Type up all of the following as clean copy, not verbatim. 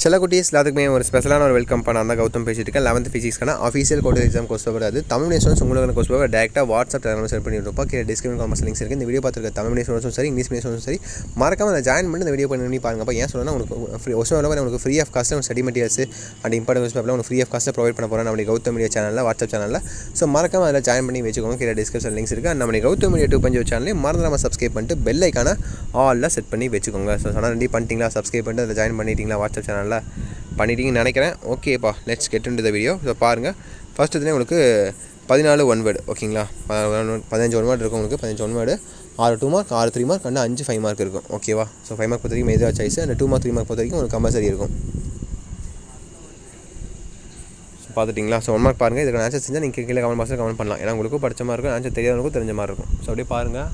சில குட்டீஸ் எல்லாத்துக்குமே ஒரு ஸ்பெஷலான ஒரு வெல்கம் பண்ண அந்த கௌதம் பேசிட்டு இருக்கேன். 11th ஃபிசிக்ஸ்க்கான official code exam course paper அது. தமிழ் மீடியம் ஸ்டூடெண்ட்ஸ் உங்களுக்கு கோர்ஸ் பேப்பர் டேரெக்டாக வாட்ஸ்அப் டெலிகிராம் சென்ட் பண்ணிவிடுப்பா. கீழே டிஸ்கிரிப்ஷன் காமெண்ட்ஸ் லிங்க்ஸ் இருக்குது. இந்த வீடியோ பார்த்துருக்க தமிழ் மீடியம் ஸ்டூடெண்ட்ஸும் சரி, இங்கிலீஷ் மீடியம் ஸ்டூடெண்ட்ஸும் சரி, மறக்காம அதை ஜாயின் பண்ணி இந்த வீடியோ பண்ணி பாருங்கப்பா. ஏன் சொல்லணும்னா உங்களுக்கு உங்களுக்கு ஃப்ரீ ஆஃப் காஸ்ட்டில் study materials and important news பேப்பரில் உங்களுக்கு ஃப்ரீ ஆஃப் காஸ்ட்டில் ப்ரொவைட் பண்ண போகிறேன் நம்ம கௌதம் மீடியா சேனலில், வாட்ஸ்அப் சேனலில். ஸோ மறக்காம அதில் ஜாயின் பண்ணி வச்சுக்கோங்க. கீழே டிஸ்கிரிப்ஷன் லிங்க்ஸ் இருக்குது. அண்ட் நம்ம கௌதம் மீடியா 2.0 சேனலையும் மறந்துடாமல் சப்ஸ்கிரைப் பண்ணிட்டு பெல் ஐக்கான ஆலில் செட் பண்ணி வச்சுக்கோங்க. ஸோ சொன்னால் ரெடி பண்ணிட்டீங்களா? சப்ஸ்கிரைப் பண்ணிட்டு அதில் ஜாயின் பண்ணிட்டீங்களா? வாட்ஸ்அப் சேனலில் பண்ணிட்டீங்கன்னு நினைக்கிறேன். ஓகேப்பா, let's get into the video. So பாருங்கள், ஃபஸ்ட் இதுலேயே உங்களுக்கு 14 ஒன் வேர்டு, ஓகேங்களா? 15 ஒன் வேர்டு இருக்கும் உங்களுக்கு. 15 one word, 6 2 mark, 6 3 mark and 5 5 mark இருக்கும். ஓகேவா? ஸோ 5 மார்க் பொறுத்த வரைக்கும் மெதுவாக சாய்ஸ், அந்த 2 மார்க் 3 மார்க் பொறுத்த வரைக்கும் உங்களுக்கு கம்பல்சரி இருக்கும். ஸோ பார்த்துட்டிங்களா? ஸோ 1 மார்க் பாருங்கள். இதுக்கு ஆன்சர் செஞ்சால் நீங்கள் கீழே கமெண்ட் பாக்ஸில் கமெண்ட் பண்ணலாம். ஏன்னா உங்களுக்கு படித்த மாதிரி இருக்கும், ஆன்சர் தெரியாதவங்களுக்கும் தெரிஞ்ச மாதிரி இருக்கும். ஸோ அப்படியே பாருங்கள்.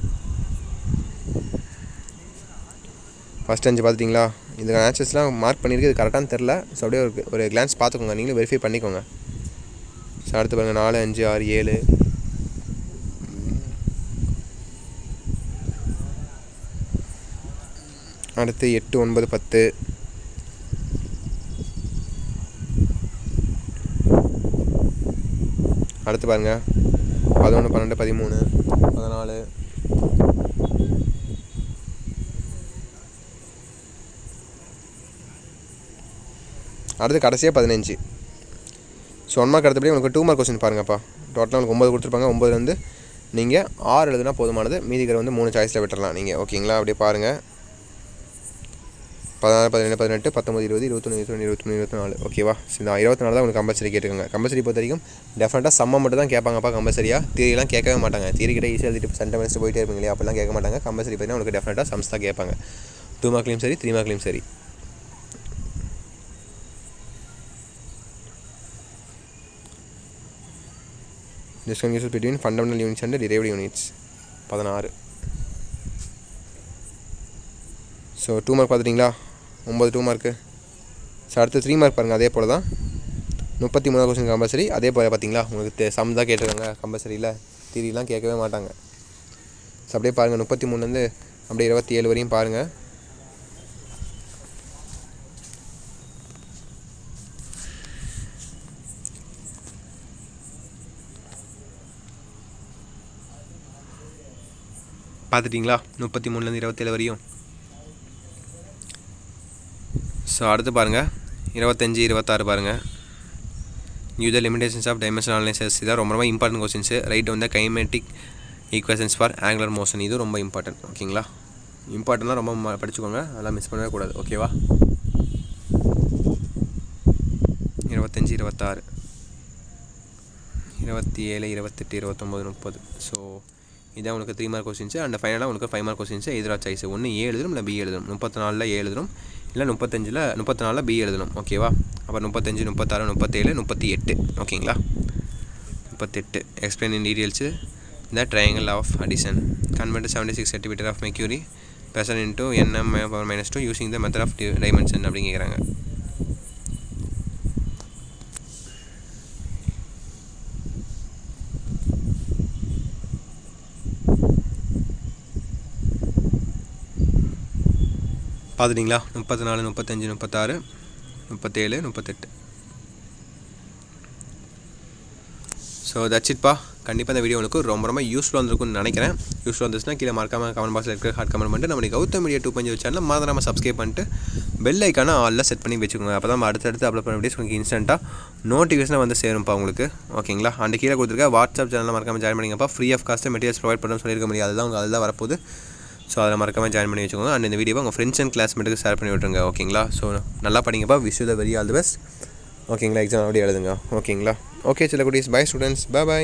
ஃபஸ்ட் 5 பார்த்துட்டிங்களா? இதுக்கு ஆன்சர்ஸ்லாம் மார்க் பண்ணியிருக்கு. இது கரெக்டானு தெரில. ஸோ அப்படியே ஒரு கிளான்ஸ் பார்த்துக்கோங்க, நீங்களும் வெரிஃபை பண்ணிக்கோங்க. ஸோ அடுத்து பாருங்கள், 4 5 6 7, அடுத்து 8 9 10, அடுத்து பாருங்கள் 11 12 13 14, அடுத்து கடைசியாக 15. ஸோ 1 மார்க் அடுத்தபடி உங்களுக்கு 2 மார்க் கொஸ்டின் பாருங்கப்பா. டோட்டலாக உங்களுக்கு 9 கொடுத்துருப்பாங்க. 9லேருந்து நீங்கள் 6 எழுதுனா போதுமானது. மீதிக்கிற 3 சாய்ஸில் விட்டுறலாம் நீங்கள். ஓகேங்களா? அப்படியே பாருங்கள். 16 17 18 19 20 21 22 23 24. ஓகேவா? இந்த 24 தான் உங்களுக்கு கம்பல்சரி கேட்டுக்கோங்க. கம்பல்சரி பொறுத்த வரைக்கும் டெஃபினட்டாக சம்ம மட்டும் தான் கேட்பாங்கப்பா கம்பல்சரியாக. தியரிலாம் கேட்கவே மாட்டாங்க. தியரி கிட்ட ஈஸியாக எழுதிட்டு சென்டென்ஸ் போயிட்டே இருப்பீங்க இல்லையா? அப்படிலாம் கேட்க மாட்டாங்க. கம்பல்சரி பார்த்தீங்கன்னா உங்களுக்கு டெஃபினட்டாக சம்ஸ் தான் கேட்பாங்க. 2 மார்க்லேயும் சரி, 3 மார்க்லேயும் சரி. Distinguishes between fundamental units and derived units. 16. So 2 mark பார்த்துட்டிங்களா? 9 2 மார்க்கு. ஸோ அடுத்து 3 மார்க் பாருங்கள். அதே போல் தான் 33 கொஸ்டின் கம்பல்சரி. அதே போல் பார்த்தீங்களா உங்களுக்கு சம் தான் கேட்டிருக்காங்க கம்பல்சரியில். தியரிலாம் கேட்கவே மாட்டாங்க. ஸோ அப்படியே பாருங்கள், 33லேருந்து அப்படியே 27 வரையும் பாருங்கள். பார்த்துட்டிங்களா? 33லேருந்து 27 வரையும். ஸோ அடுத்து பாருங்கள் 25 26 பாருங்கள். You the limitations of dimensional analysis. இதான் ரொம்ப ரொம்ப இம்பார்ட்டன்ட் கொஸ்டின்ஸு. ரைட் வந்து kinetic equations for angular motion. இது ரொம்ப இம்பார்ட்டன்ட். ஓகேங்களா? இம்பார்ட்டன்ட்லாம் ரொம்ப படிச்சுக்கோங்க, அதெல்லாம் மிஸ் பண்ணவே கூடாது. ஓகேவா? 25 26 27 28 29 30. ஸோ இதான் உங்களுக்கு 3 மார்க் கொஸ்டின்ஸு. அண்ட் ஃபைனலாக உங்களுக்கு 5 மார்க் கொஸ்டின்ஸு. எதிராக சாய்ஸ் ஒன்று ஏ எழுதணும், இல்லை பி எழுதணும். 34 ஏ எழுதணும், இல்லை 34 பி எழுதணும். ஓகேவா? அப்புறம் 35 36 37 38. ஓகேங்களா? 38. Explain in details the triangle of addition. Convert 76 centimetre of mercury pressure into nm/-2 using the method of dimension அப்படின்னு கேட்குறாங்க. பார்த்துட்டிங்களா? 34 35 36 37 38. ஸோ தட்ஸ் இட்பா. கண்டிப்பாக இந்த வீடியோ உங்களுக்கு ரொம்ப ரொம்ப யூஸ்ஃபுல்லாக இருந்திருக்கும்னு நினைக்கிறேன். யூஸ்ஃபுல்லாக இருந்துச்சுன்னா கீழே மறக்காம கமெண்ட் பாக்ஸில் இருக்கிற ஹார்ட் கமெண்ட் பண்ணிட்டு நம்ம கௌதம் மீடியா 2.0 சேனலில் மறந்துடாமல் சப்ஸ்கிரைப் பண்ணிட்டு பெல் ஐக்கான ஆலில் செட் பண்ணி வச்சுக்கோங்க. அப்போ தான் அடுத்தடுத்து அப்லோட் பண்ண வீடியோஸ் உங்களுக்கு இன்ஸ்டண்ட்டாக நோட்டிஃபிகேஷன் வந்து சேரும்ப்பா உங்களுக்கு. ஓகேங்களா? அண்ட் கீழே கொடுத்துருக்க வாட்ஸ்அப் சேனலில் மறக்காமல் ஜாயின் பண்ணிங்கப்பா. Free of cost materials provide பண்ணணும்னு சொல்லியிருக்க முடியாது. அதுதான் உங்களுக்கு அதில் வரப்போகுது. ஸோ அதில் மறக்காமல் ஜாயின் பண்ணி வச்சுக்கோங்க. அண்ட் இந்த வீடியோவை உங்கள் ஃப்ரெண்ட்ஸ் அண்ட் கிளாஸ்மேட்டுக்கு ஷேர் பண்ணி விட்ருங்க. ஓகேங்களா? ஸோ நல்லா படிங்கப்பா. Wish you the very all the best. ஓகேங்களா? எக்ஸாம் அப்படியே எழுதுங்க. ஓகேங்களா? ஓகே சில குட்டீஸ், பை ஸ்டூடெண்ட்ஸ், பை.